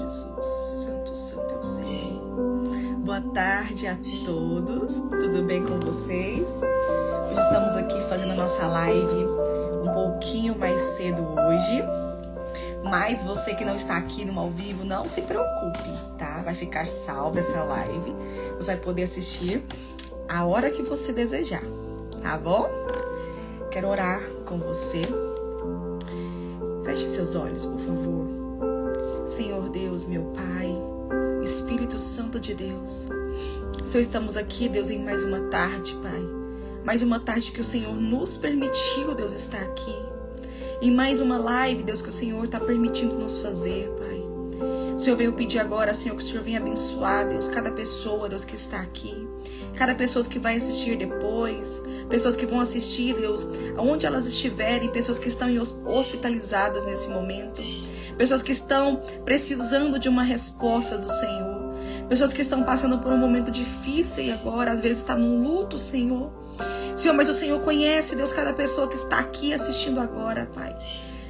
Jesus. Santo, santo é o Senhor. Boa tarde a todos. Tudo bem com vocês? Hoje estamos aqui fazendo a nossa live um pouquinho mais cedo hoje. Mas você que não está aqui no ao vivo, não se preocupe, tá? Vai ficar salva essa live. Você vai poder assistir a hora que você desejar, tá bom? Quero orar com você. Feche seus olhos, por favor. Senhor Deus, meu Pai, Espírito Santo de Deus, Senhor, estamos aqui, Deus, em mais uma tarde, Pai. Mais uma tarde que o Senhor nos permitiu, Deus, estar aqui. Em mais uma live, Deus, que o Senhor está permitindo nos fazer, Pai. O Senhor veio pedir agora, Senhor, que o Senhor venha abençoar, Deus, cada pessoa, Deus, que está aqui. Cada pessoa que vai assistir depois, pessoas que vão assistir, Deus, aonde elas estiverem, pessoas que estão hospitalizadas nesse momento, pessoas que estão precisando de uma resposta do Senhor, pessoas que estão passando por um momento difícil e agora, às vezes está num luto, Senhor. Senhor, mas o Senhor conhece, Deus, cada pessoa que está aqui assistindo agora, Pai.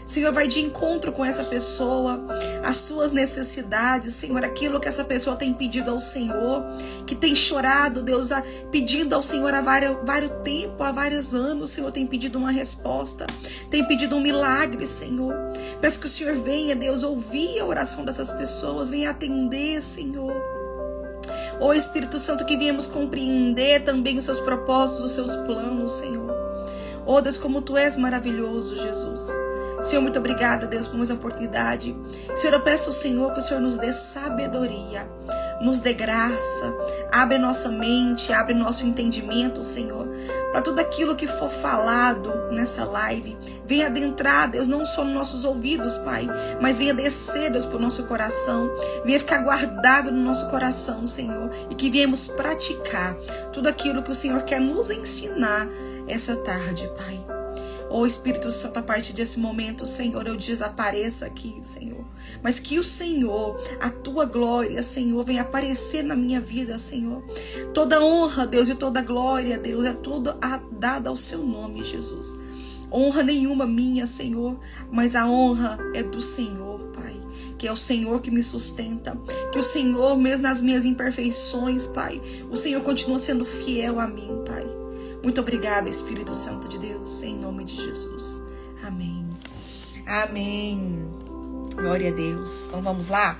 Senhor, vai de encontro com essa pessoa, as suas necessidades, Senhor, aquilo que essa pessoa tem pedido ao Senhor, que tem chorado, Deus, pedindo ao Senhor há vários tempos, há vários anos, Senhor, tem pedido uma resposta, tem pedido um milagre, Senhor. Peço que o Senhor venha, Deus, ouvir a oração dessas pessoas, venha atender, Senhor. Ó Espírito Santo, que viemos compreender também os seus propósitos, os seus planos, Senhor. Ó Deus, como Tu és maravilhoso, Jesus. Senhor, muito obrigada, Deus, por mais uma oportunidade. Senhor, eu peço ao Senhor que o Senhor nos dê sabedoria, nos dê graça, abre nossa mente, abre nosso entendimento, Senhor, para tudo aquilo que for falado nessa live, venha adentrar, Deus, não só nos nossos ouvidos, Pai, mas venha descer, Deus, para o nosso coração, venha ficar guardado no nosso coração, Senhor, e que viemos praticar tudo aquilo que o Senhor quer nos ensinar essa tarde, Pai. Ó Espírito Santo, a partir desse momento, Senhor, eu desapareça aqui, Senhor. Mas que o Senhor, a Tua glória, Senhor, venha aparecer na minha vida, Senhor. Toda honra, Deus, e toda glória, Deus, é tudo dada ao Seu nome, Jesus. Honra nenhuma minha, Senhor, mas a honra é do Senhor, Pai. Que é o Senhor que me sustenta. Que o Senhor, mesmo nas minhas imperfeições, Pai, o Senhor continua sendo fiel a mim, Pai. Muito obrigada, Espírito Santo de Deus, em nome de Jesus. Amém. Amém. Glória a Deus. Então vamos lá?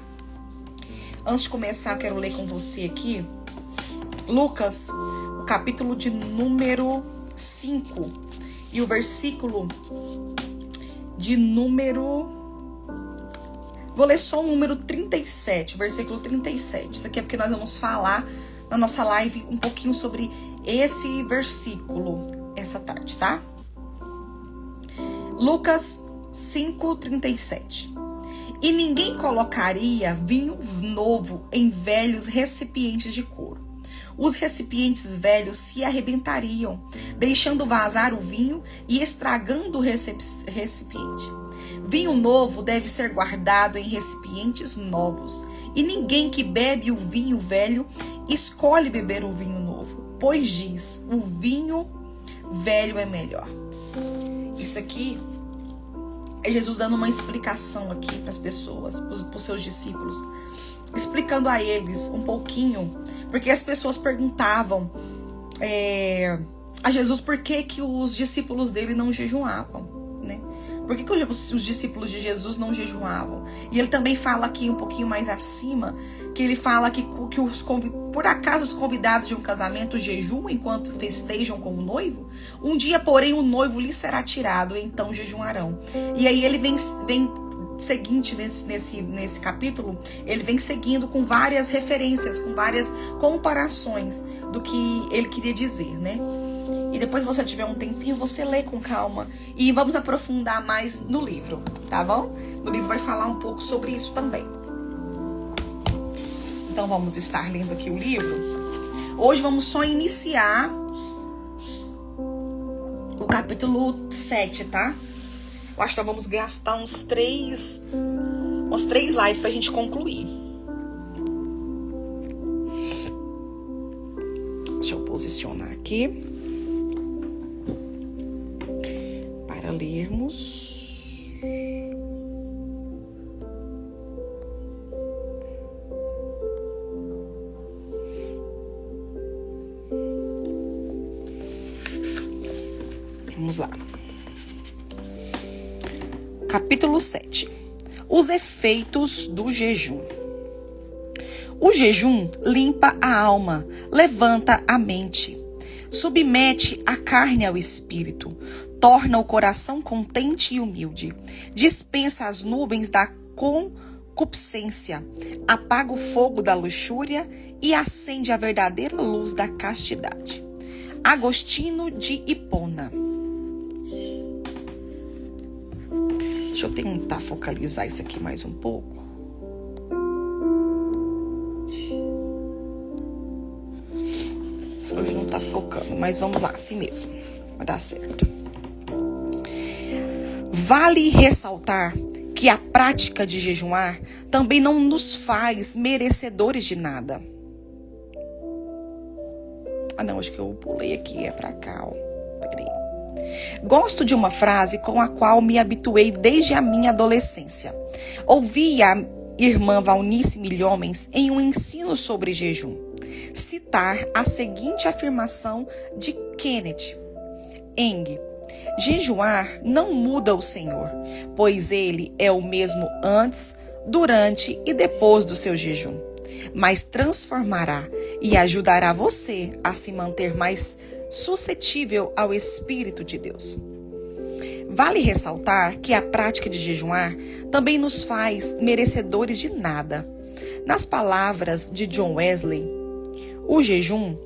Antes de começar, eu quero ler com você aqui Lucas, o capítulo de número 5 e o versículo de número... Vou ler só o número 37, o versículo 37. Isso aqui é porque nós vamos falar na nossa live um pouquinho sobre esse versículo essa tarde, tá? Lucas 5:37. E ninguém colocaria vinho novo em velhos recipientes de couro. Os recipientes velhos se arrebentariam, deixando vazar o vinho e estragando o recipiente. Vinho novo deve ser guardado em recipientes novos, e ninguém que bebe o vinho velho escolhe beber o vinho novo, pois diz, o vinho velho é melhor. Isso aqui é Jesus dando uma explicação aqui para as pessoas, para os seus discípulos, explicando a eles um pouquinho, porque as pessoas perguntavam a Jesus por que os discípulos dele não jejuavam, né? Por que os discípulos de Jesus não jejuavam? E ele também fala aqui um pouquinho mais acima, que ele fala que por acaso os convidados de um casamento jejuam enquanto festejam com o noivo? Um dia, porém, o noivo lhe será tirado, e então jejuarão. E aí ele vem seguinte nesse capítulo, ele vem seguindo com várias referências, com várias comparações do que ele queria dizer, né? E depois, se você tiver um tempinho, você lê com calma. E vamos aprofundar mais no livro, tá bom? O livro vai falar um pouco sobre isso também. Então, vamos estar lendo aqui o livro. Hoje vamos só iniciar o capítulo 7, tá? Eu acho que nós vamos gastar uns três lives pra gente concluir. Deixa eu posicionar aqui para lermos. Vamos lá. Capítulo 7. Os efeitos do jejum. O jejum limpa a alma, levanta a mente, submete a carne ao espírito, torna o coração contente e humilde, dispensa as nuvens da concupiscência, apaga o fogo da luxúria e acende a verdadeira luz da castidade. Agostinho de Hipona. Deixa eu tentar focalizar isso aqui mais um pouco. Hoje não tá focando, mas vamos lá, assim mesmo. Vai dar certo. Vale ressaltar que a prática de jejuar também não nos faz merecedores de nada. Não, acho que eu pulei aqui, é pra cá, ó. Peraí. Gosto de uma frase com a qual me habituei desde a minha adolescência. Ouvi a irmã Valnice Milhomens em um ensino sobre jejum citar a seguinte afirmação de Kenneth Eng: jejuar não muda o Senhor, pois Ele é o mesmo antes, durante e depois do seu jejum, mas transformará e ajudará você a se manter mais suscetível ao Espírito de Deus. Vale ressaltar que a prática de jejuar também nos faz merecedores de nada. Nas palavras de John Wesley, o jejum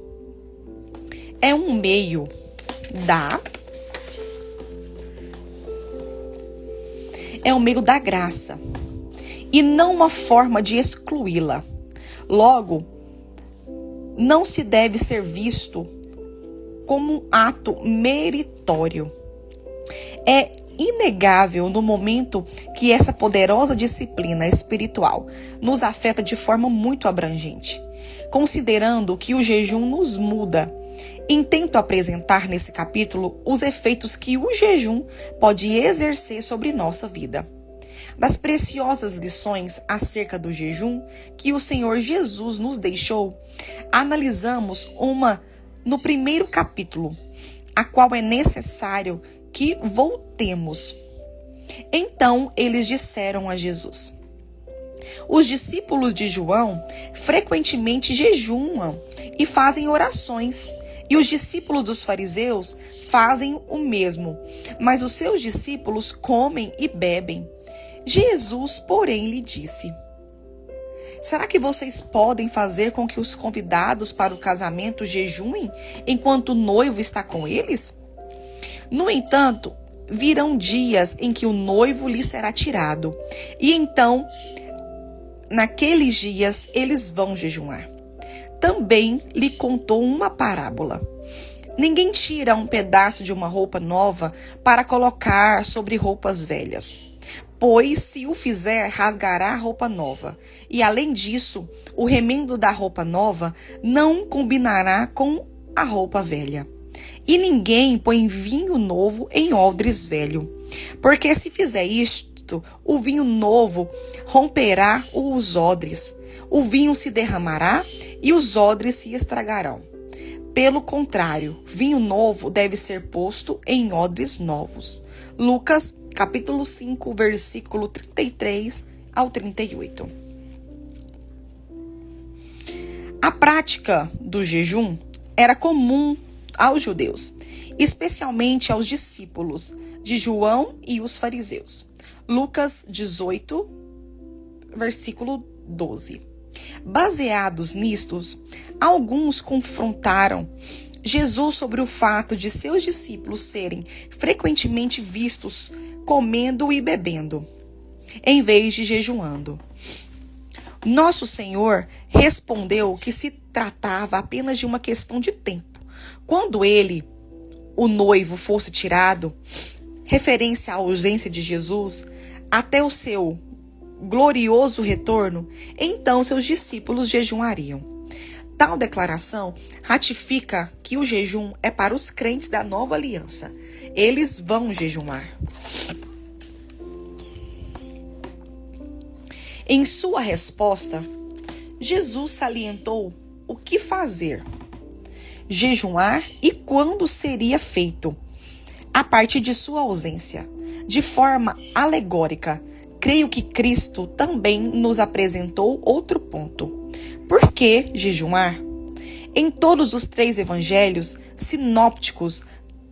é um meio da graça e não uma forma de excluí-la. Logo, não se deve ser visto como um ato meritório. É inegável no momento que essa poderosa disciplina espiritual nos afeta de forma muito abrangente. Considerando que o jejum nos muda, intento apresentar nesse capítulo os efeitos que o jejum pode exercer sobre nossa vida. Das preciosas lições acerca do jejum que o Senhor Jesus nos deixou, analisamos uma no primeiro capítulo, a qual é necessário que voltemos. Então eles disseram a Jesus: os discípulos de João frequentemente jejuam e fazem orações, e os discípulos dos fariseus fazem o mesmo, mas os seus discípulos comem e bebem. Jesus, porém, lhe disse: será que vocês podem fazer com que os convidados para o casamento jejuem enquanto o noivo está com eles? No entanto, virão dias em que o noivo lhe será tirado, e então, naqueles dias, eles vão jejuar. Também lhe contou uma parábola. Ninguém tira um pedaço de uma roupa nova para colocar sobre roupas velhas, pois se o fizer, rasgará a roupa nova. E além disso, o remendo da roupa nova não combinará com a roupa velha. E ninguém põe vinho novo em odres velho, porque se fizer isto, o vinho novo romperá os odres, o vinho se derramará e os odres se estragarão. Pelo contrário, vinho novo deve ser posto em odres novos. Lucas, capítulo 5, versículo 33 ao 38. A prática do jejum era comum aos judeus, especialmente aos discípulos de João e os fariseus. Lucas 18, versículo 12. Baseados nistos, alguns confrontaram Jesus sobre o fato de seus discípulos serem frequentemente vistos comendo e bebendo, em vez de jejuando. Nosso Senhor respondeu que se tratava apenas de uma questão de tempo. Quando ele, o noivo, fosse tirado, referência à ausência de Jesus, até o seu glorioso retorno, então seus discípulos jejuariam. Tal declaração ratifica que o jejum é para os crentes da nova aliança. Eles vão jejuar. Em sua resposta, Jesus salientou o que fazer, jejuar e quando seria feito. a partir de sua ausência. De forma alegórica, creio que Cristo também nos apresentou outro ponto. Por que jejuar? Em todos os 3 evangelhos sinópticos,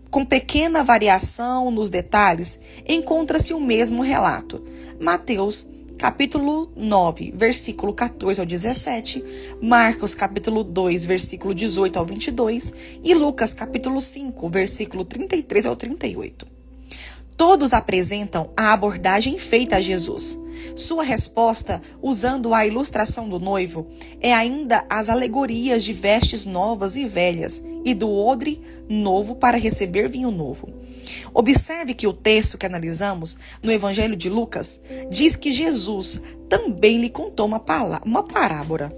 com pequena variação nos detalhes, encontra-se o mesmo relato. Mateus, capítulo 9, versículo 14 ao 17, Marcos, capítulo 2, versículo 18 ao 22 e Lucas, capítulo 5, versículo 33 ao 38. Todos apresentam a abordagem feita a Jesus. Sua resposta, usando a ilustração do noivo, é ainda as alegorias de vestes novas e velhas e do odre novo para receber vinho novo. Observe que o texto que analisamos no Evangelho de Lucas diz que Jesus também lhe contou uma parábola.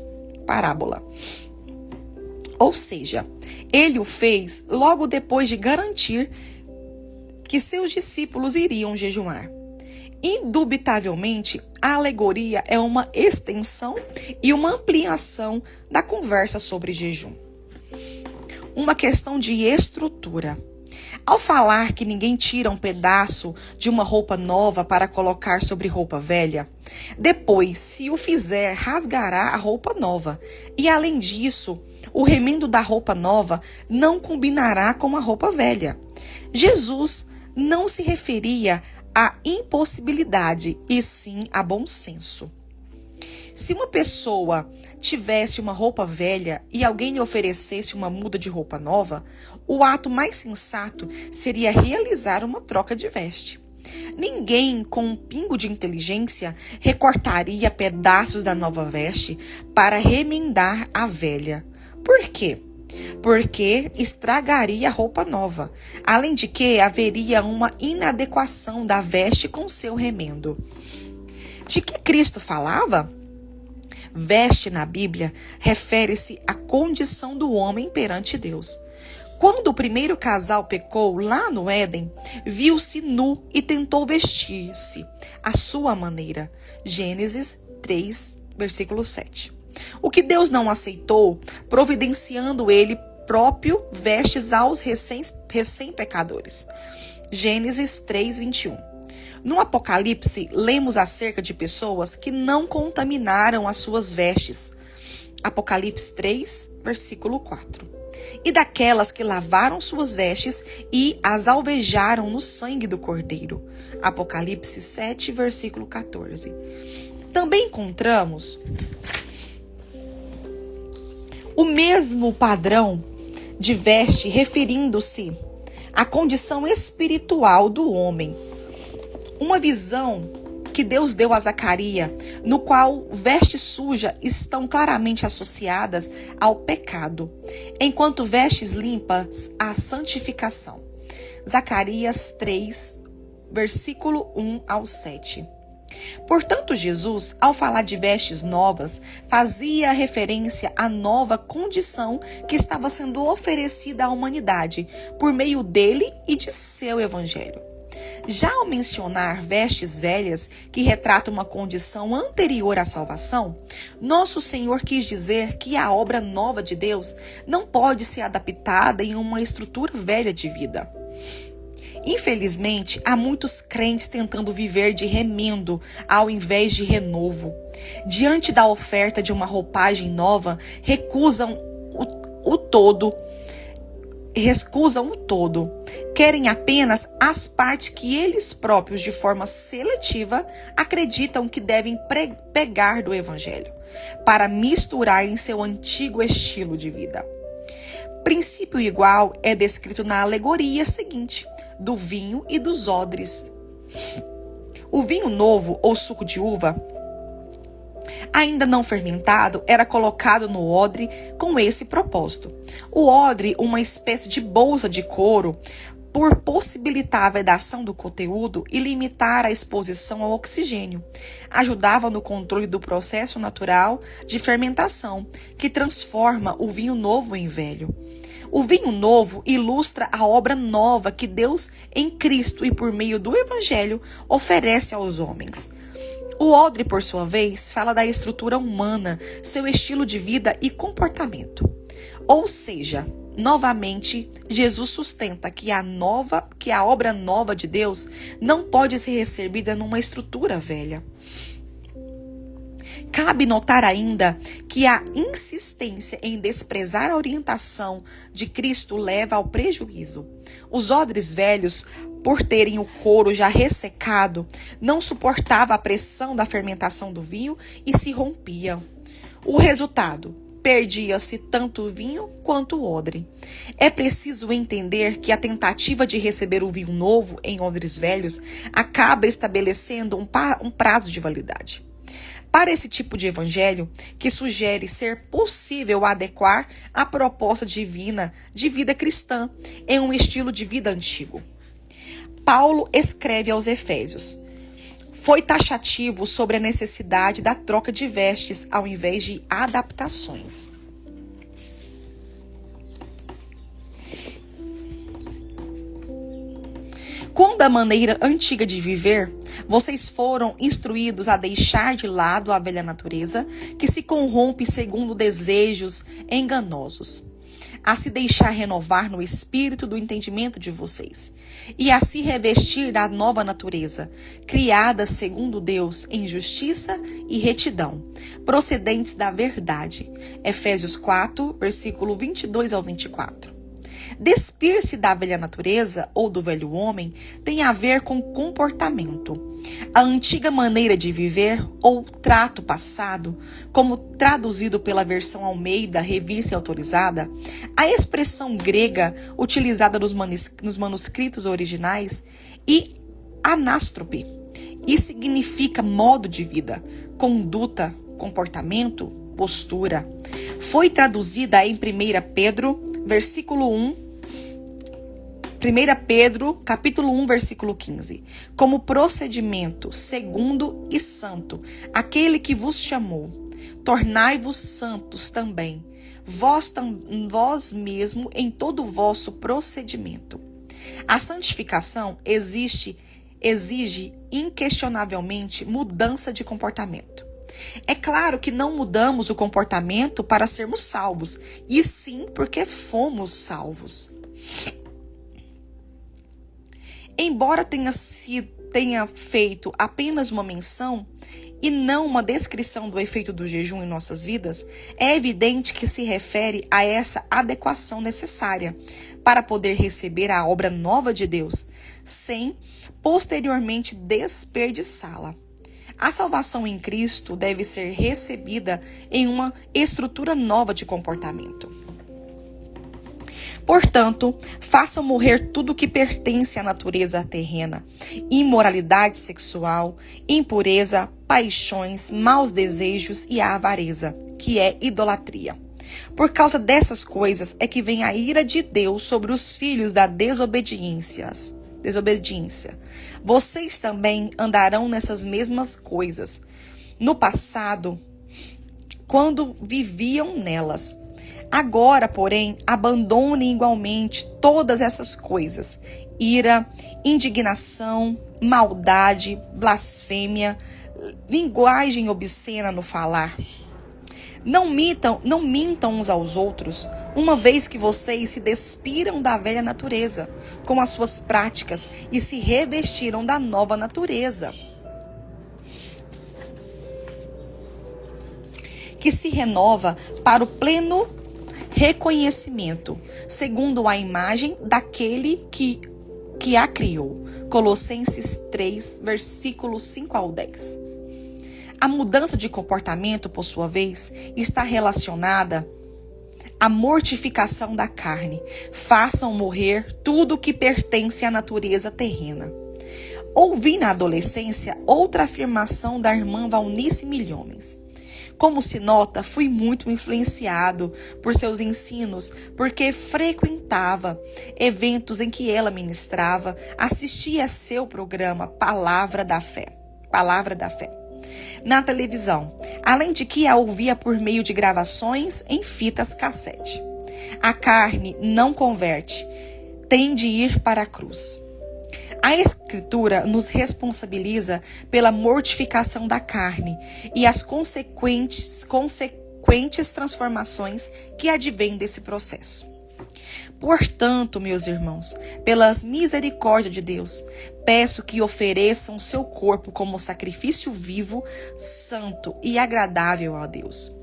Ou seja, ele o fez logo depois de garantir que seus discípulos iriam jejuar. Indubitavelmente, a alegoria é uma extensão e uma ampliação da conversa sobre jejum. Uma questão de estrutura. Ao falar que ninguém tira um pedaço de uma roupa nova para colocar sobre roupa velha, depois, se o fizer, rasgará a roupa nova. E além disso, o remendo da roupa nova não combinará com a roupa velha. Jesus não se referia à impossibilidade, e sim a bom senso. Se uma pessoa tivesse uma roupa velha e alguém lhe oferecesse uma muda de roupa nova, o ato mais sensato seria realizar uma troca de veste. Ninguém com um pingo de inteligência recortaria pedaços da nova veste para remendar a velha. Por quê? Porque estragaria a roupa nova, além de que haveria uma inadequação da veste com seu remendo. De que Cristo falava? Veste na Bíblia refere-se à condição do homem perante Deus. Quando o primeiro casal pecou lá no Éden, viu-se nu e tentou vestir-se à sua maneira. Gênesis 3, versículo 7. O que Deus não aceitou, providenciando ele próprio vestes aos recém-pecadores. Gênesis 3, 21. No Apocalipse, lemos acerca de pessoas que não contaminaram as suas vestes. Apocalipse 3, versículo 4. E daquelas que lavaram suas vestes e as alvejaram no sangue do Cordeiro. Apocalipse 7, versículo 14. Também encontramos o mesmo padrão de veste referindo-se à condição espiritual do homem. Uma visão que Deus deu a Zacarias, no qual vestes sujas estão claramente associadas ao pecado, enquanto vestes limpas à santificação. Zacarias 3, versículo 1 ao 7. Portanto, Jesus, ao falar de vestes novas, fazia referência à nova condição que estava sendo oferecida à humanidade por meio dele e de seu evangelho. Já ao mencionar vestes velhas, que retratam uma condição anterior à salvação, nosso Senhor quis dizer que a obra nova de Deus não pode ser adaptada em uma estrutura velha de vida. Infelizmente, há muitos crentes tentando viver de remendo ao invés de renovo. Diante da oferta de uma roupagem nova, recusam o todo. Querem apenas as partes que eles próprios, de forma seletiva, acreditam que devem pegar do Evangelho, para misturar em seu antigo estilo de vida. Princípio igual é descrito na alegoria seguinte, do vinho e dos odres. O vinho novo, ou suco de uva, ainda não fermentado, era colocado no odre com esse propósito. O odre, uma espécie de bolsa de couro, por possibilitar a vedação do conteúdo e limitar a exposição ao oxigênio, ajudava no controle do processo natural de fermentação, que transforma o vinho novo em velho. O vinho novo ilustra a obra nova que Deus, em Cristo e por meio do Evangelho, oferece aos homens. O odre, por sua vez, fala da estrutura humana, seu estilo de vida e comportamento. Ou seja, Novamente, Jesus sustenta que a obra nova de Deus não pode ser recebida numa estrutura velha. Cabe notar ainda que a insistência em desprezar a orientação de Cristo leva ao prejuízo. Os odres velhos, por terem o couro já ressecado, não suportavam a pressão da fermentação do vinho e se rompiam. O resultado: perdia-se tanto o vinho quanto o odre. É preciso entender que a tentativa de receber o vinho novo em odres velhos acaba estabelecendo um prazo de validade. Para esse tipo de evangelho, que sugere ser possível adequar a proposta divina de vida cristã em um estilo de vida antigo. Paulo escreve aos Efésios: foi taxativo sobre a necessidade da troca de vestes ao invés de adaptações. Quando a maneira antiga de viver, vocês foram instruídos a deixar de lado a velha natureza, que se corrompe segundo desejos enganosos, a se deixar renovar no espírito do entendimento de vocês, e a se revestir da nova natureza, criada segundo Deus em justiça e retidão, procedentes da verdade. Efésios 4, versículo 22 ao 24. Despir-se da velha natureza ou do velho homem tem a ver com comportamento. A antiga maneira de viver ou trato passado, como traduzido pela versão Almeida, revista e autorizada, a expressão grega utilizada nos manuscritos originais e anástrope, e significa modo de vida, conduta, comportamento, postura. Foi traduzida em 1 Pedro, versículo 1, 1 Pedro, capítulo 1, versículo 15, como procedimento segundo e santo, aquele que vos chamou. Tornai-vos santos também, vós mesmo em todo o vosso procedimento. A santificação exige inquestionavelmente mudança de comportamento. É claro que não mudamos o comportamento para sermos salvos, e sim porque fomos salvos. Embora tenha feito apenas uma menção e não uma descrição do efeito do jejum em nossas vidas, é evidente que se refere a essa adequação necessária para poder receber a obra nova de Deus, sem posteriormente desperdiçá-la. A salvação em Cristo deve ser recebida em uma estrutura nova de comportamento. Portanto, façam morrer tudo que pertence à natureza terrena: imoralidade sexual, impureza, paixões, maus desejos e a avareza, que é idolatria. Por causa dessas coisas é que vem a ira de Deus sobre os filhos da desobediência. Vocês também andarão nessas mesmas coisas no passado, quando viviam nelas. Agora, porém, abandonem igualmente todas essas coisas: ira, indignação, maldade, blasfêmia, linguagem obscena no falar. Não mintam uns aos outros, uma vez que vocês se despiram da velha natureza com as suas práticas e se revestiram da nova natureza, que se renova para o pleno reconhecimento, segundo a imagem daquele que a criou. Colossenses 3, versículos 5 ao 10. A mudança de comportamento, por sua vez, está relacionada à mortificação da carne. Façam morrer tudo que pertence à natureza terrena. Ouvi na adolescência outra afirmação da irmã Valnice Milhomens. Como se nota, fui muito influenciado por seus ensinos, porque frequentava eventos em que ela ministrava, assistia a seu programa Palavra da Fé, na televisão, além de que a ouvia por meio de gravações em fitas cassete. A carne não converte, tem de ir para a cruz. A Escritura nos responsabiliza pela mortificação da carne e as consequentes transformações que advêm desse processo. Portanto, meus irmãos, pelas misericórdias de Deus, peço que ofereçam seu corpo como sacrifício vivo, santo e agradável a Deus.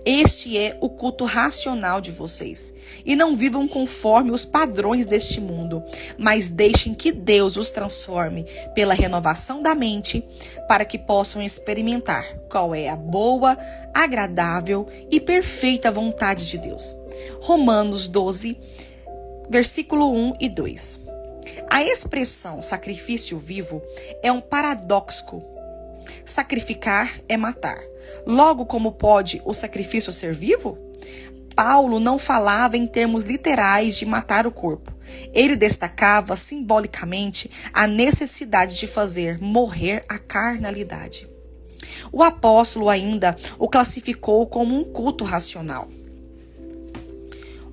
Este é o culto racional de vocês. E não vivam conforme os padrões deste mundo, mas deixem que Deus os transforme pela renovação da mente, para que possam experimentar qual é a boa, agradável e perfeita vontade de Deus. Romanos 12, versículo 1 e 2. A expressão sacrifício vivo é um paradoxo. Sacrificar é matar. Logo, como pode o sacrifício ser vivo? Paulo não falava em termos literais de matar o corpo. Ele destacava simbolicamente a necessidade de fazer morrer a carnalidade. O apóstolo ainda o classificou como um culto racional.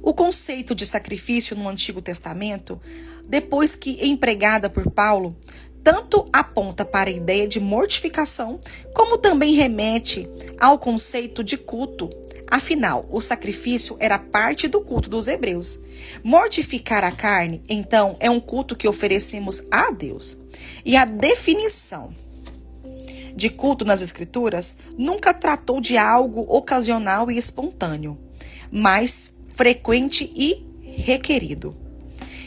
O conceito de sacrifício no Antigo Testamento, depois que empregada por Paulo, tanto aponta para a ideia de mortificação, como também remete ao conceito de culto. Afinal, o sacrifício era parte do culto dos hebreus. Mortificar a carne, então, é um culto que oferecemos a Deus. E a definição de culto nas Escrituras nunca tratou de algo ocasional e espontâneo, mas frequente e requerido.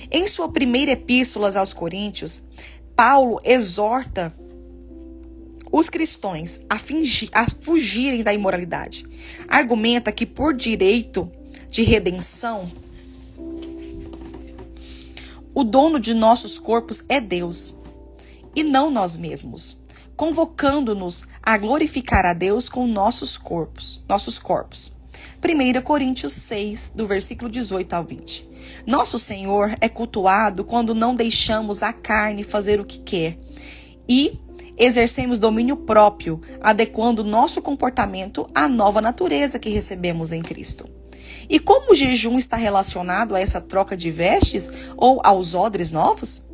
Em sua primeira epístola aos Coríntios, Paulo exorta os cristãos a fugirem da imoralidade. Argumenta que por direito de redenção, o dono de nossos corpos é Deus e não nós mesmos, convocando-nos a glorificar a Deus com nossos corpos. 1 Coríntios 6, do versículo 18 ao 20. Nosso Senhor é cultuado quando não deixamos a carne fazer o que quer e exercemos domínio próprio, adequando nosso comportamento à nova natureza que recebemos em Cristo. E como o jejum está relacionado a essa troca de vestes ou aos odres novos?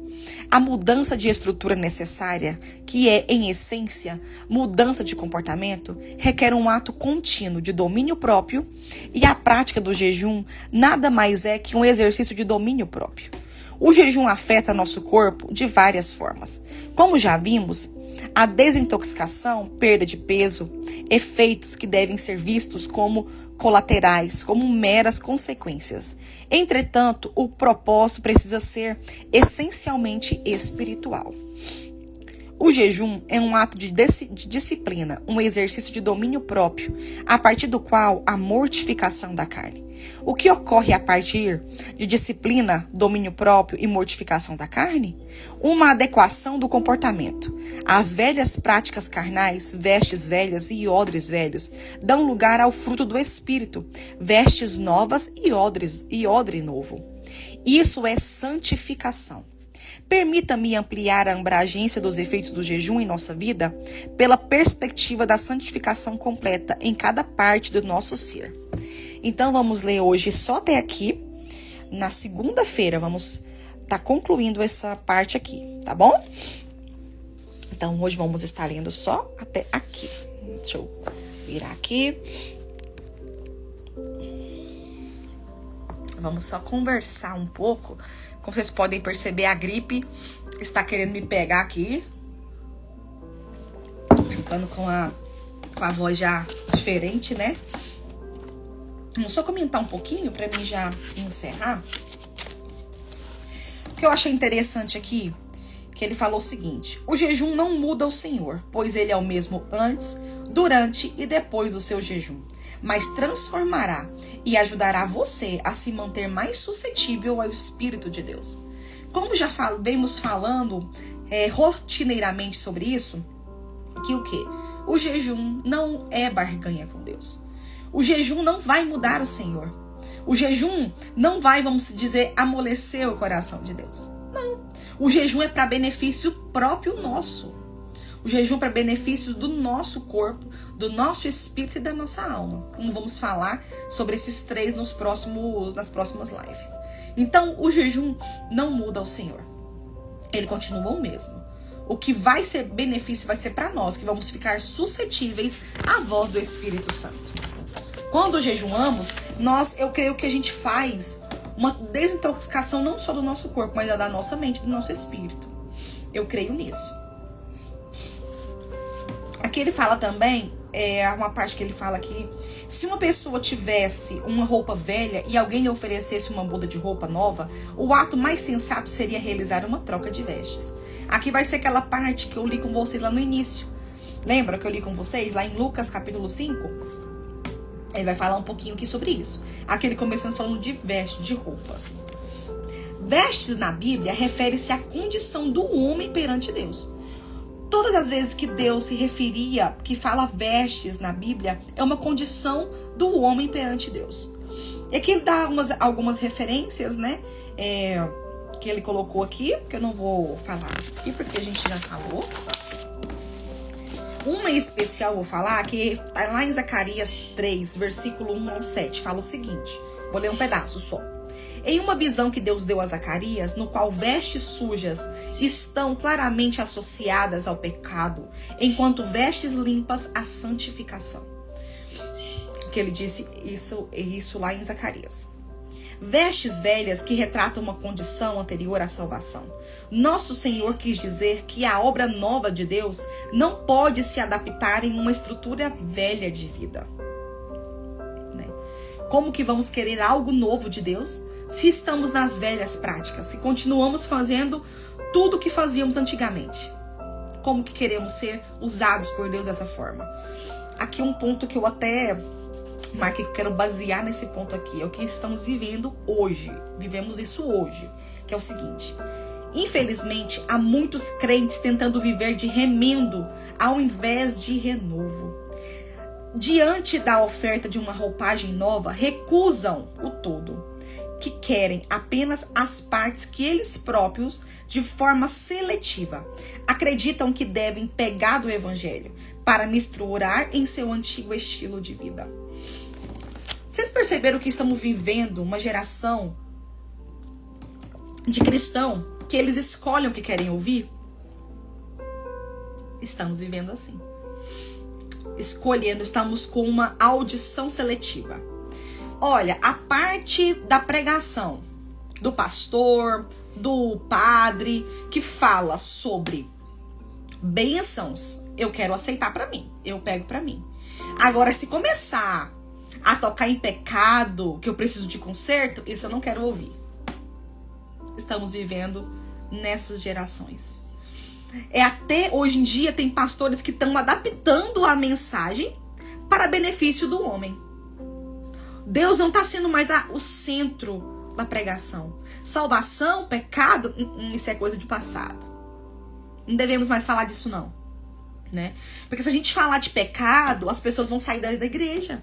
A mudança de estrutura necessária, que é, em essência, mudança de comportamento, requer um ato contínuo de domínio próprio, e a prática do jejum nada mais é que um exercício de domínio próprio. O jejum afeta nosso corpo de várias formas. Como já vimos, a desintoxicação, perda de peso, efeitos que devem ser vistos como colaterais, como meras consequências. Entretanto, o propósito precisa ser essencialmente espiritual. O jejum é um ato de disciplina, um exercício de domínio próprio, a partir do qual a mortificação da carne. O que ocorre a partir de disciplina, domínio próprio e mortificação da carne? Uma adequação do comportamento. As velhas práticas carnais, vestes velhas e odres velhos, dão lugar ao fruto do Espírito, vestes novas e odre novo. Isso é santificação. Permita-me ampliar a abrangência dos efeitos do jejum em nossa vida pela perspectiva da santificação completa em cada parte do nosso ser. Então, vamos ler hoje só até aqui. Na segunda-feira, vamos estar concluindo essa parte aqui, tá bom? Então, hoje vamos estar lendo só até aqui. Deixa eu virar aqui. Vamos só conversar um pouco. Como vocês podem perceber, a gripe está querendo me pegar aqui. Ficando com a voz já diferente, né? Vamos só comentar um pouquinho para mim já encerrar. O que eu achei interessante aqui, que ele falou o seguinte: o jejum não muda o Senhor, pois ele é o mesmo antes, durante e depois do seu jejum, mas transformará e ajudará você a se manter mais suscetível ao Espírito de Deus. Como já vemos falando rotineiramente sobre isso, que o quê? O jejum não é barganha com Deus. O jejum não vai mudar o Senhor. O jejum não vai, vamos dizer, amolecer o coração de Deus. Não. O jejum é para benefício próprio nosso. O jejum é para benefícios do nosso corpo, do nosso espírito e da nossa alma. Como vamos falar sobre esses três nas próximas lives. Então, o jejum não muda o Senhor. Ele continua o mesmo. O que vai ser benefício vai ser para nós, que vamos ficar suscetíveis à voz do Espírito Santo. Quando jejuamos, eu creio que a gente faz uma desintoxicação não só do nosso corpo, mas da nossa mente, do nosso espírito. Eu creio nisso. Aqui ele fala também, uma parte que ele fala aqui, se uma pessoa tivesse uma roupa velha e alguém lhe oferecesse uma muda de roupa nova, o ato mais sensato seria realizar uma troca de vestes. Aqui vai ser aquela parte que eu li com vocês lá no início. Lembra que eu li com vocês lá em Lucas capítulo 5? Ele vai falar um pouquinho aqui sobre isso. Aqui ele começando falando de vestes, de roupas. Vestes na Bíblia refere-se à condição do homem perante Deus. Todas as vezes que Deus se referia, que fala vestes na Bíblia, é uma condição do homem perante Deus. E aqui ele dá algumas referências, né? Que ele colocou aqui, que eu não vou falar aqui porque a gente já falou. Uma em especial vou falar, que tá lá em Zacarias 3, versículo 1 ao 7, fala o seguinte, vou ler um pedaço só. Em uma visão que Deus deu a Zacarias, no qual vestes sujas estão claramente associadas ao pecado, enquanto vestes limpas à santificação. Que ele disse isso lá em Zacarias. Vestes velhas que retratam uma condição anterior à salvação. Nosso Senhor quis dizer que a obra nova de Deus não pode se adaptar em uma estrutura velha de vida. Como que vamos querer algo novo de Deus se estamos nas velhas práticas, se continuamos fazendo tudo o que fazíamos antigamente? Como que queremos ser usados por Deus dessa forma? Aqui um ponto que eu até marquei, que eu quero basear nesse ponto aqui, é o que estamos vivendo hoje. Vivemos isso hoje, que é o seguinte: infelizmente, há muitos crentes tentando viver de remendo ao invés de renovo. Diante da oferta de uma roupagem nova, recusam o todo, que querem apenas as partes que eles próprios, de forma seletiva, acreditam que devem pegar do evangelho para misturar em seu antigo estilo de vida. Vocês perceberam que estamos vivendo uma geração de cristão que eles escolhem o que querem ouvir? Estamos vivendo assim. Escolhendo, estamos com uma audição seletiva. Olha, a parte da pregação do pastor, do padre, que fala sobre bênçãos, eu quero aceitar para mim, eu pego para mim. Agora, se começar a tocar em pecado, que eu preciso de conserto, isso eu não quero ouvir. Estamos vivendo nessas gerações. Até hoje em dia tem pastores que estão adaptando a mensagem para benefício do homem. Deus não está sendo mais o centro da pregação. Salvação, pecado, isso é coisa de passado. Não devemos mais falar disso não, né? Porque se a gente falar de pecado, as pessoas vão sair da igreja.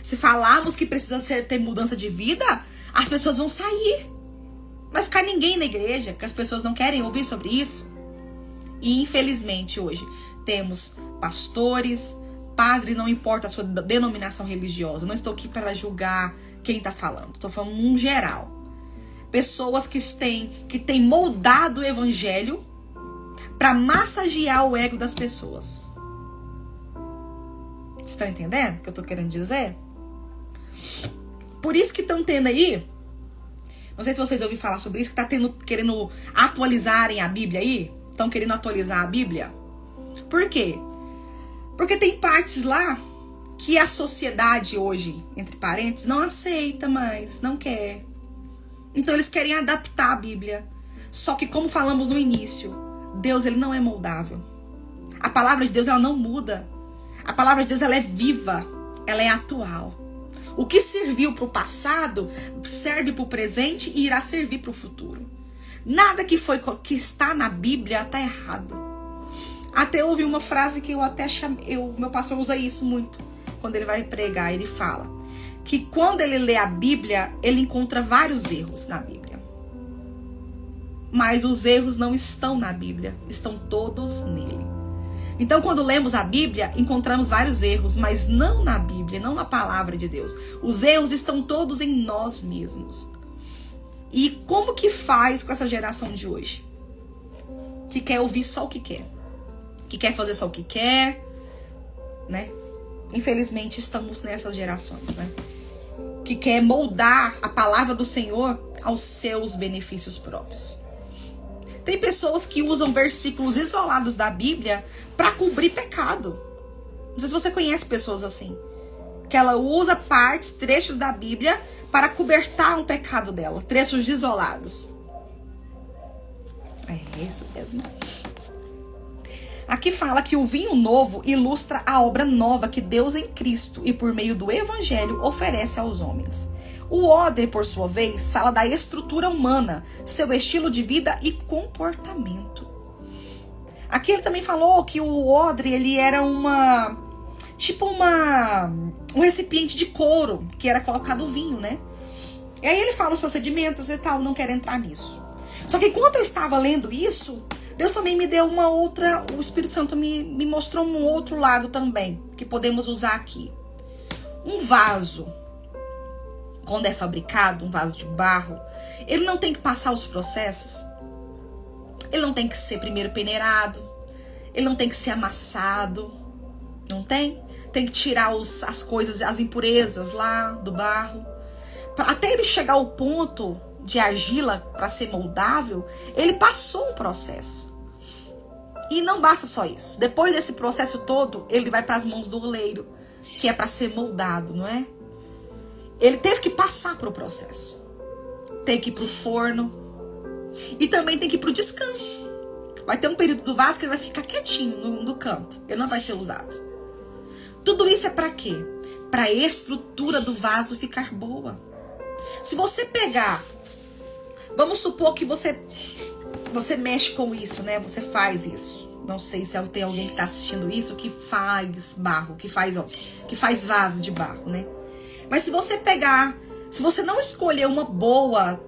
Se falarmos que precisa ter mudança de vida, as pessoas vão sair. Não vai ficar ninguém na igreja, porque as pessoas não querem ouvir sobre isso. E infelizmente hoje temos pastores, padre, não importa a sua denominação religiosa. Não estou aqui para julgar quem está falando. Estou falando num geral. Pessoas que têm moldado o evangelho para massagear o ego das pessoas. Vocês estão entendendo o que eu estou querendo dizer? Por isso que estão tendo aí, não sei se vocês ouviram falar sobre isso, que está querendo atualizarem a Bíblia aí. Estão querendo atualizar a Bíblia. Por quê? Porque tem partes lá que a sociedade hoje, entre parênteses, não aceita mais, não quer. Então eles querem adaptar a Bíblia. Só que como falamos no início, Deus ele não é moldável. A palavra de Deus ela não muda. A palavra de Deus ela é viva, ela é atual. O que serviu para o passado serve para o presente e irá servir para o futuro. Nada que está na Bíblia está errado. Até houve uma frase que meu pastor usa isso muito quando ele vai pregar. Ele fala que quando ele lê a Bíblia, ele encontra vários erros na Bíblia. Mas os erros não estão na Bíblia, estão todos nele. Então, quando lemos a Bíblia, encontramos vários erros, mas não na Bíblia, não na palavra de Deus. Os erros estão todos em nós mesmos. E como que faz com essa geração de hoje? Que quer ouvir só o que quer. Que quer fazer só o que quer, né? Infelizmente, estamos nessas gerações, né? Que quer moldar a palavra do Senhor aos seus benefícios próprios. Tem pessoas que usam versículos isolados da Bíblia para cobrir pecado. Não sei se você conhece pessoas assim. Que ela usa partes, trechos da Bíblia para cobertar um pecado dela. Trechos isolados. É isso mesmo. Aqui fala que o vinho novo ilustra a obra nova que Deus em Cristo e por meio do Evangelho oferece aos homens. O odre, por sua vez, fala da estrutura humana, seu estilo de vida e comportamento. Aqui ele também falou que o odre, ele era um recipiente de couro, que era colocado vinho, né? E aí ele fala os procedimentos e tal, não quero entrar nisso. Só que enquanto eu estava lendo isso, Deus também me deu o Espírito Santo me mostrou um outro lado também, que podemos usar aqui. Um vaso, quando é fabricado, um vaso de barro, ele não tem que passar os processos. Ele não tem que ser primeiro peneirado. Ele não tem que ser amassado. Não tem? Tem que tirar as coisas, as impurezas lá do barro. Até ele chegar ao ponto de argila para ser moldável, ele passou um processo. E não basta só isso. Depois desse processo todo, ele vai para as mãos do oleiro, que é para ser moldado, não é? Ele teve que passar para o processo. Tem que ir para o forno. E também tem que ir para o descanso. Vai ter um período do vaso que ele vai ficar quietinho no canto. Ele não vai ser usado. Tudo isso é para quê? Para a estrutura do vaso ficar boa. Se você pegar... Vamos supor que você mexe com isso, né? Você faz isso. Não sei se tem alguém que está assistindo isso que faz barro, que faz vaso de barro, né? Mas se você não escolher uma boa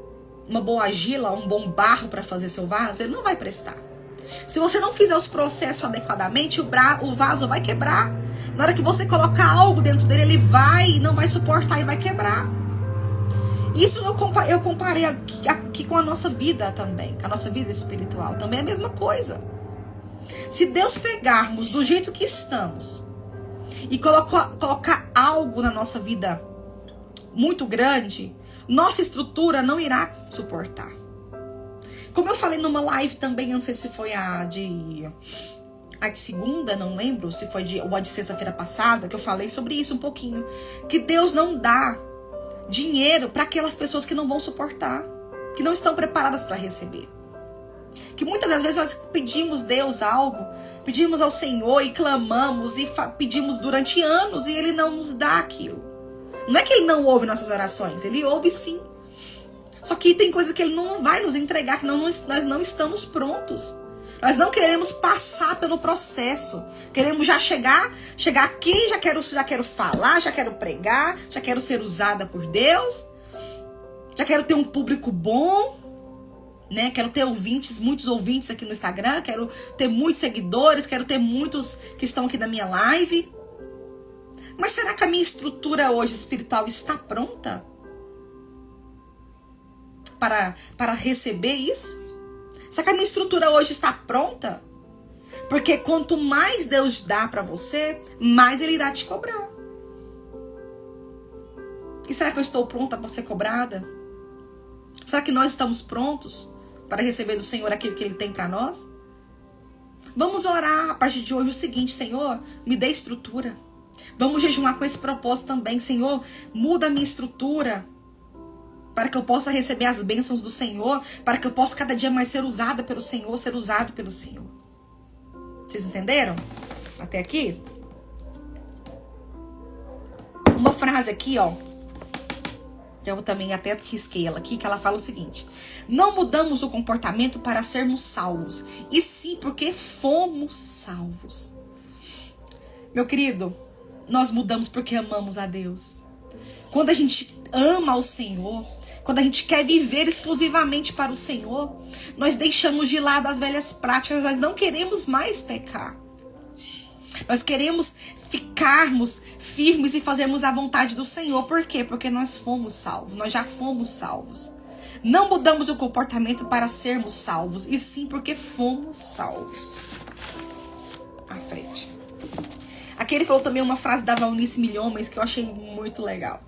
argila, um bom barro para fazer seu vaso, ele não vai prestar. Se você não fizer os processos adequadamente, o vaso vai quebrar. Na hora que você colocar algo dentro dele, ele não vai suportar e vai quebrar. Isso eu comparei aqui com a nossa vida também, com a nossa vida espiritual. Também é a mesma coisa. Se Deus pegarmos do jeito que estamos e colocar algo na nossa vida muito grande, nossa estrutura não irá suportar. Como eu falei numa live também, não sei se foi a de segunda, não lembro, se foi ou a de sexta-feira passada, que eu falei sobre isso um pouquinho. Que Deus não dá dinheiro para aquelas pessoas que não vão suportar, que não estão preparadas para receber. Que muitas das vezes nós pedimos Deus algo, pedimos ao Senhor e clamamos e pedimos durante anos e Ele não nos dá aquilo. Não é que Ele não ouve nossas orações, Ele ouve sim. Só que tem coisa que Ele não vai nos entregar, que nós não estamos prontos. Nós não queremos passar pelo processo. Queremos já chegar aqui, já quero falar, já quero pregar, já quero ser usada por Deus. Já quero ter um público bom, né? Quero ter muitos ouvintes aqui no Instagram, quero ter muitos seguidores, quero ter muitos que estão aqui na minha live. Mas será que a minha estrutura hoje espiritual está pronta para receber isso? Será que a minha estrutura hoje está pronta? Porque quanto mais Deus dá para você, mais Ele irá te cobrar. E será que eu estou pronta para ser cobrada? Será que nós estamos prontos para receber do Senhor aquilo que Ele tem para nós? Vamos orar a partir de hoje o seguinte: Senhor, me dê estrutura. Vamos jejuar com esse propósito também. Senhor, muda a minha estrutura, para que eu possa receber as bênçãos do Senhor, para que eu possa cada dia mais ser usada pelo Senhor, ser usado pelo Senhor. Vocês entenderam? Até aqui? Uma frase aqui, ó. Eu também até risquei ela aqui, que ela fala o seguinte: não mudamos o comportamento para sermos salvos, e sim porque fomos salvos. Meu querido, nós mudamos porque amamos a Deus. Quando a gente ama o Senhor, quando a gente quer viver exclusivamente para o Senhor, nós deixamos de lado as velhas práticas, nós não queremos mais pecar. Nós queremos ficarmos firmes e fazermos a vontade do Senhor. Por quê? Porque nós fomos salvos, nós já fomos salvos. Não mudamos o comportamento para sermos salvos, e sim porque fomos salvos. À frente. Aqui ele falou também uma frase da Valnice Milhomens que eu achei muito legal.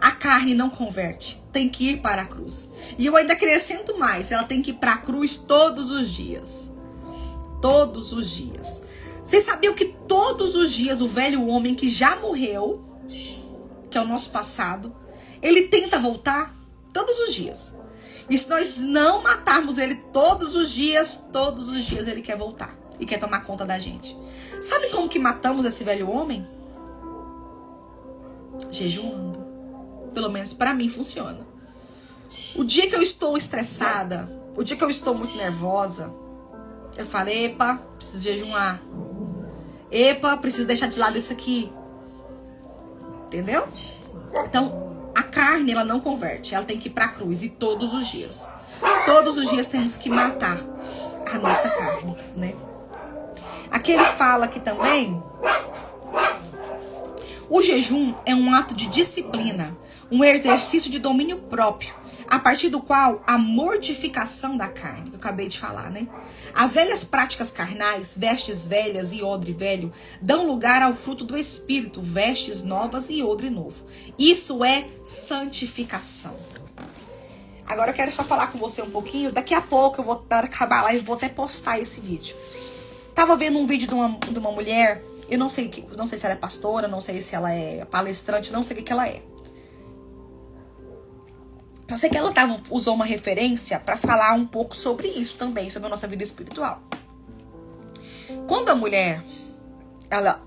A carne não converte, tem que ir para a cruz. E eu ainda acrescento mais, ela tem que ir para a cruz todos os dias. Todos os dias. Vocês sabiam que todos os dias o velho homem que já morreu, que é o nosso passado, ele tenta voltar todos os dias. E se nós não matarmos ele todos os dias ele quer voltar e quer tomar conta da gente. Sabe como que matamos esse velho homem? Jejuando. Pelo menos pra mim funciona. O dia que eu estou estressada, o dia que eu estou muito nervosa, eu falo, epa, preciso jejuar. Epa, preciso deixar de lado isso aqui. Entendeu? Então, a carne, ela não converte. Ela tem que ir pra cruz. E todos os dias. Todos os dias temos que matar a nossa carne, né? Aqui ele fala que também o jejum é um ato de disciplina, um exercício de domínio próprio, a partir do qual a mortificação da carne, que eu acabei de falar, né? As velhas práticas carnais, vestes velhas e odre velho, dão lugar ao fruto do Espírito, vestes novas e odre novo. Isso é santificação. Agora eu quero só falar com você um pouquinho, daqui a pouco eu vou acabar a live e vou até postar esse vídeo. Tava vendo um vídeo de uma mulher, eu não sei se ela é pastora, não sei se ela é palestrante, não sei o que ela é. Só sei que ela usou uma referência para falar um pouco sobre isso também, sobre a nossa vida espiritual. Quando a mulher,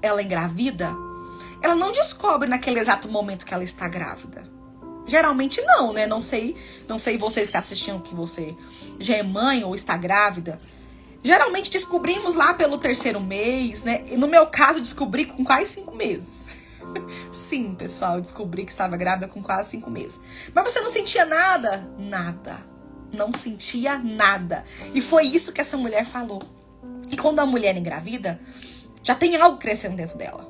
ela engravida, ela não descobre naquele exato momento que ela está grávida. Geralmente não, né? Não sei você que está assistindo que você já é mãe ou está grávida. Geralmente descobrimos lá pelo 3º mês, né? E no meu caso, descobri com quase 5 meses. Sim, pessoal, eu descobri que estava grávida com quase 5 meses. Mas você não sentia nada? Nada. Não sentia nada. E foi isso que essa mulher falou. E quando a mulher engravida, já tem algo crescendo dentro dela.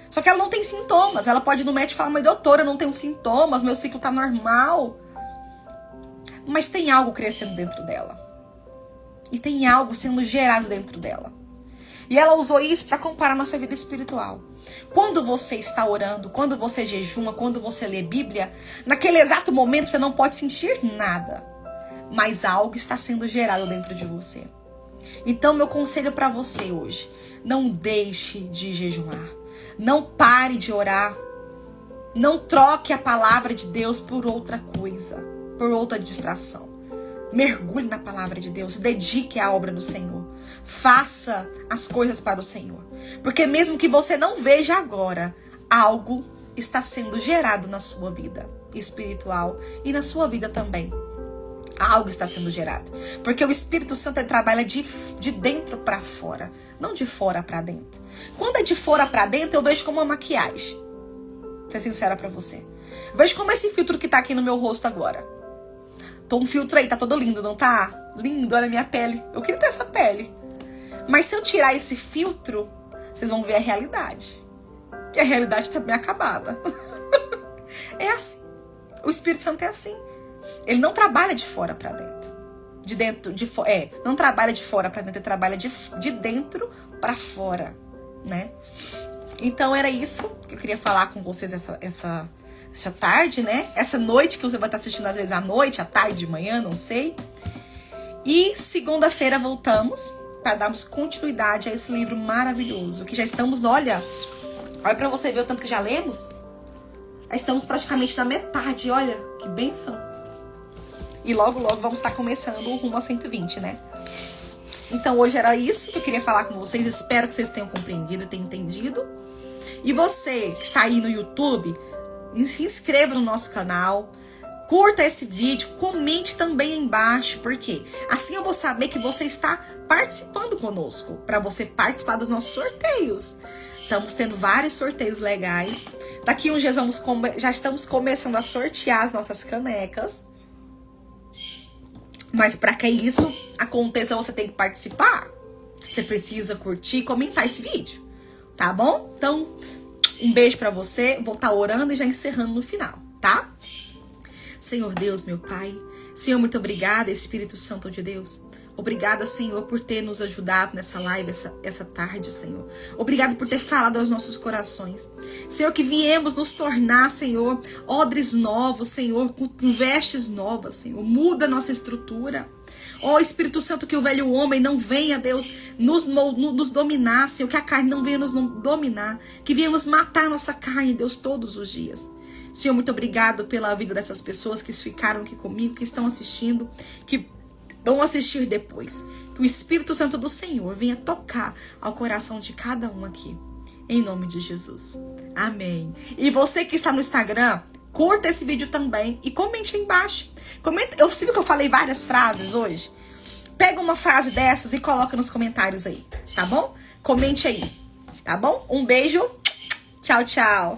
Só que ela não tem sintomas. Ela pode ir no médico e falar, mas doutora, eu não tenho sintomas, meu ciclo tá normal. Mas tem algo crescendo dentro dela. E tem algo sendo gerado dentro dela. E ela usou isso para comparar a nossa vida espiritual. Quando você está orando, quando você jejuma, quando você lê Bíblia, naquele exato momento você não pode sentir nada. Mas algo está sendo gerado dentro de você. Então, meu conselho para você hoje, não deixe de jejuar. Não pare de orar. Não troque a palavra de Deus por outra coisa, por outra distração. Mergulhe na palavra de Deus, dedique à obra do Senhor. Faça as coisas para o Senhor. Porque mesmo que você não veja agora, algo está sendo gerado na sua vida espiritual e na sua vida também. Algo está sendo gerado. Porque o Espírito Santo ele trabalha de dentro para fora, não de fora para dentro. Quando é de fora para dentro, eu vejo como uma maquiagem. Vou ser sincera para você. Eu vejo como esse filtro que tá aqui no meu rosto agora. Tô um filtro aí, tá todo lindo, não tá? Lindo, olha a minha pele. Eu queria ter essa pele. Mas se eu tirar esse filtro, vocês vão ver a realidade. E a realidade tá bem acabada. É assim. O Espírito Santo é assim. Ele não trabalha de fora pra dentro. Não trabalha de fora pra dentro, ele trabalha de dentro pra fora, né? Então era isso que eu queria falar com vocês essa tarde, né? Essa noite que você vai estar assistindo às vezes à noite, à tarde, de manhã, não sei. E segunda-feira voltamos para darmos continuidade a esse livro maravilhoso, que já estamos, olha para você ver o tanto que já lemos. Já estamos praticamente na metade, olha, que bênção. E logo, logo vamos estar começando o rumo a 120, né? Então hoje era isso que eu queria falar com vocês. Espero que vocês tenham compreendido e tenham entendido. E você que está aí no YouTube, se inscreva no nosso canal, curta esse vídeo, comente também aí embaixo, porque assim eu vou saber que você está participando conosco, para você participar dos nossos sorteios. Estamos tendo vários sorteios legais. Daqui uns dias já estamos começando a sortear as nossas canecas. Mas para que isso aconteça, você tem que participar. Você precisa curtir e comentar esse vídeo, tá bom? Então, um beijo pra você. Vou estar orando e já encerrando no final, tá? Senhor Deus, meu Pai. Senhor, muito obrigada, Espírito Santo de Deus. Obrigada, Senhor, por ter nos ajudado nessa live, essa tarde, Senhor. Obrigado por ter falado aos nossos corações. Senhor, que viemos nos tornar, Senhor, odres novos, Senhor, com vestes novas, Senhor. Muda a nossa estrutura. Ó Espírito Santo, que o velho homem não venha, Deus, nos dominar, Senhor. Que a carne não venha nos dominar. Que venhamos matar nossa carne, Deus, todos os dias. Senhor, muito obrigado pela vida dessas pessoas que ficaram aqui comigo, que estão assistindo, que vão assistir depois. Que o Espírito Santo do Senhor venha tocar ao coração de cada um aqui. Em nome de Jesus. Amém. E você que está no Instagram, curta esse vídeo também e comente aí embaixo. Comenta, eu sei que eu falei várias frases hoje. Pega uma frase dessas e coloca nos comentários aí, tá bom? Comente aí, tá bom? Um beijo. Tchau, tchau.